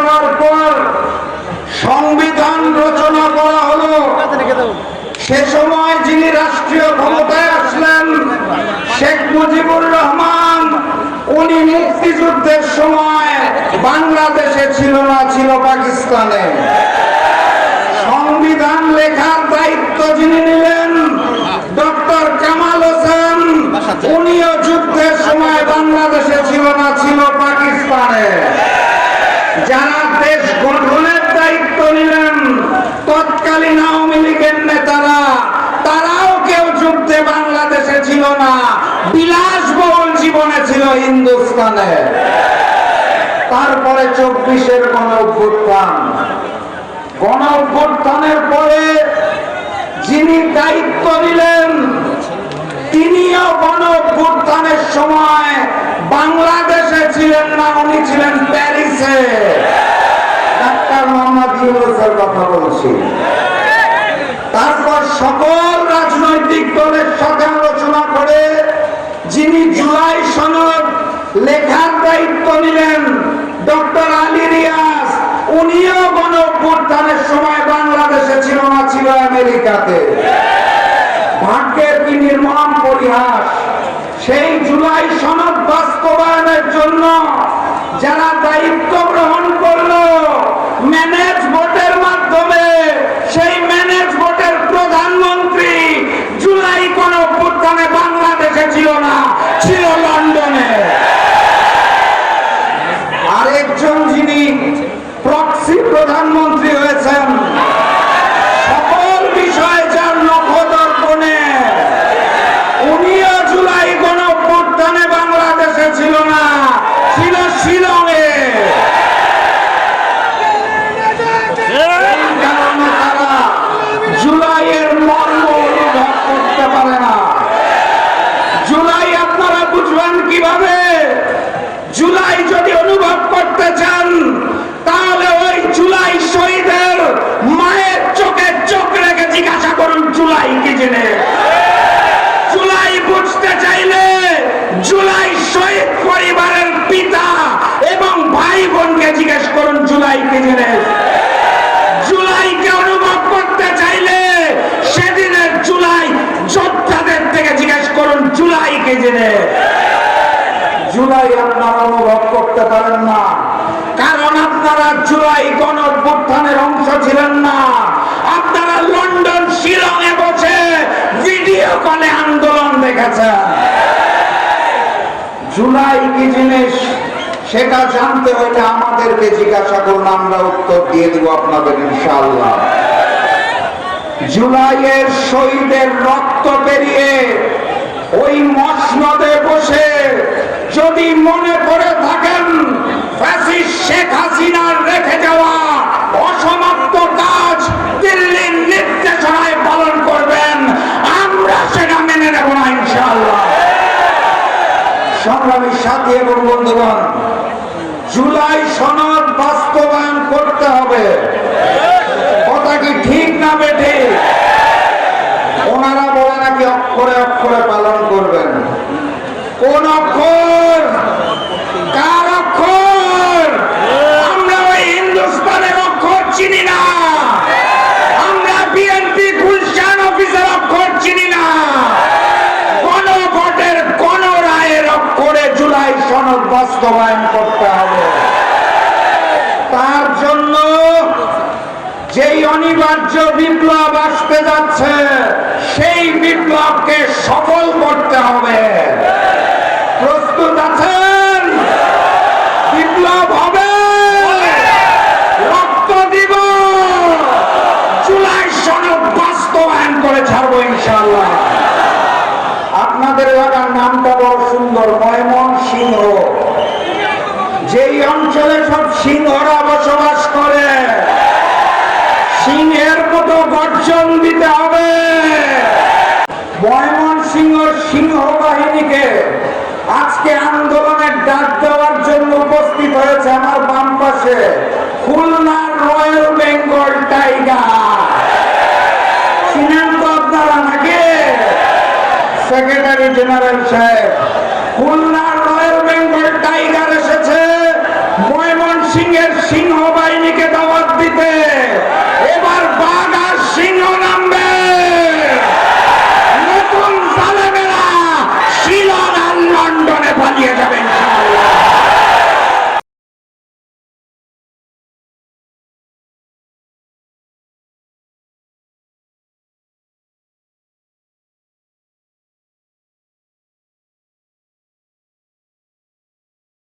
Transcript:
যাওয়ার পর সংবিধান রচনা করা হলো। সে সময় যিনি রাষ্ট্রীয় ক্ষমতায় আসলেন শেখ মুজিবুর রহমান, উনি মুক্তিযুদ্ধের সময় বাংলাদেশে ছিল না, ছিল পাকিস্তানে। সংবিধান লেখার দায়িত্ব যিনি নিলেন ডক্টর কামাল হোসেন, উনিও যুদ্ধের সময় বাংলাদেশে ছিল না, ছিল পাকিস্তানে। যারা দেশ গঠনের দায়িত্ব নিলেন তৎকালীন আওয়ামী লীগের নেতারা, তারাও কেউ যুদ্ধে বাংলাদেশে ছিল না, বিলাসবহুল জীবনে ছিল হিন্দুস্তানে। তারপরে 24-এর গণ অভ্যুত্থানের পরে যিনি দায়িত্ব নিলেন তিনিও গণ অভ্যুত্থানের সময় বাংলাদেশে ছিলেন না, উনি ছিলেন প্যারিসে। ডাক্তার মোহাম্মদ ইউনূসের কথা বলছি। তারপর সকল রাজনৈতিক দলের সাথে আলোচনা করে যিনি জুলাই সনদ লেখার দায়িত্ব নিলেন ডক্টর আলী রিয়াজ, উনিও গণ অভ্যুত্থানের সময় বাংলাদেশে ছিল না, ছিল আমেরিকাতে। ভাগ্যের কি নির্মম পরিহাস! সেই জুলাই সনদ বাস্তবায়নের জন্য যারা দায়িত্ব গ্রহণ করলো ম্যানেজ ভোটের মাধ্যমে, সেই ম্যানেজ ভোটের প্রধানমন্ত্রী জুলাই গণ অভ্যুত্থানে বাংলাদেশে ছিল না, ছিল লন্ডনে। আরেকজন যিনি প্রক্সি প্রধানমন্ত্রী হয়েছেন, সকল বিষয়ে যার নখদর্পণে, উনিও জুলাই গণ অভ্যুত্থানে বাংলাদেশে ছিল না, ছিল শিলংয়ে। কারণে তারা জুলাইয়ের মর্ম অনুভব করতে পারে না। জুলাই আপনারা বুঝবেন কিভাবে? জুলাই যদি অনুভব করতে চান তাহলে ওই জুলাই শহীদের মায়ের চোখে চোখ রেখে জিজ্ঞাসা করুন জুলাই কি জিনিস। জুলাই বুঝতে চাইলে জুলাই শহীদ পরিবারের পিতা এবং ভাই বোনকে জিজ্ঞেস করুন জুলাই কি জিনিস। জুলাইকে অনুভব করতে চাইলে সেদিনের জুলাই যোদ্ধাদের থেকে জিজ্ঞেস করুন জুলাই কি জিনিস। জুলাই আপনারা অনুভব করতে পারেন না, কারণ আপনারা জুলাই গণ অভ্যুত্থানের অংশ ছিলেন না। আপনারা লন্ডন শিলংয়ে বসে ভিডিও কলে আন্দোলন দেখেছেন। জুলাই কি জিনিস সেটা জানতে হলে আমাদেরকে জিজ্ঞাসা করুন, আমরা উত্তর দিয়ে দিব আপনাদের ইনশাআল্লাহ। জুলাইয়ের শহীদের রক্ত পেরিয়ে ওই মসনদে বসে যদি মনে করে থাকেন ফ্যাসিস্ট শেখ হাসিনার রেখে যাওয়া অসমাপ্ত কাজ দিল্লির নির্দেশনায় পালন করবেন, আমরা সেটা মেনে নেব না ইনশাআল্লাহ। সংগ্রামী সাথী এবং বন্ধুগণ, জুলাই সনদ বাস্তবায়ন করতে হবে। কথা কি ঠিক না বেঠে? ওনারা বলে নাকি অক্ষরে অক্ষরে পালন করবেন। কোন অক্ষর? কার অক্ষর? আমরা ওই হিন্দুস্তানের অক্ষর চিনি না, আমরা বিএনপি গুলশান অফিসের অক্ষর চিনি না। কোন ভোটের কোন রায়ের অক্ষরে জুলাই সনদ বাস্তবায়ন করতে হবে। তার জন্য যেই অনিবার্য বিপ্লব আসতে যাচ্ছে সেই বিপ্লবকে সফল করতে হবে। প্রস্তুত আছেন? বিপ্লব হবে, রক্ত দিব, জুলাই সনদ বাস্তবায়ন করে ছাড়বো ইনশাআল্লাহ। আপনাদের এলাকার নামটা বড় সুন্দর, ময়মনসিংহ। যেই অঞ্চলে সব সিংহরা বসবাস করে, সিংহের মতো গর্জন দিতে হবে। ময়মনসিংহ সিংহ বাহিনীকে আজকে আন্দোলনের ডাক দেওয়ার জন্য উপস্থিত হয়েছে আমার বাম পাশে খুলনার রয়্যাল বেঙ্গল টাইগার। চিনেন তো আপনারা নাকি? সেক্রেটারি জেনারেল সাহেব খুলনার রয়্যাল বেঙ্গল টাইগার এসেছে ময়মনসিংহে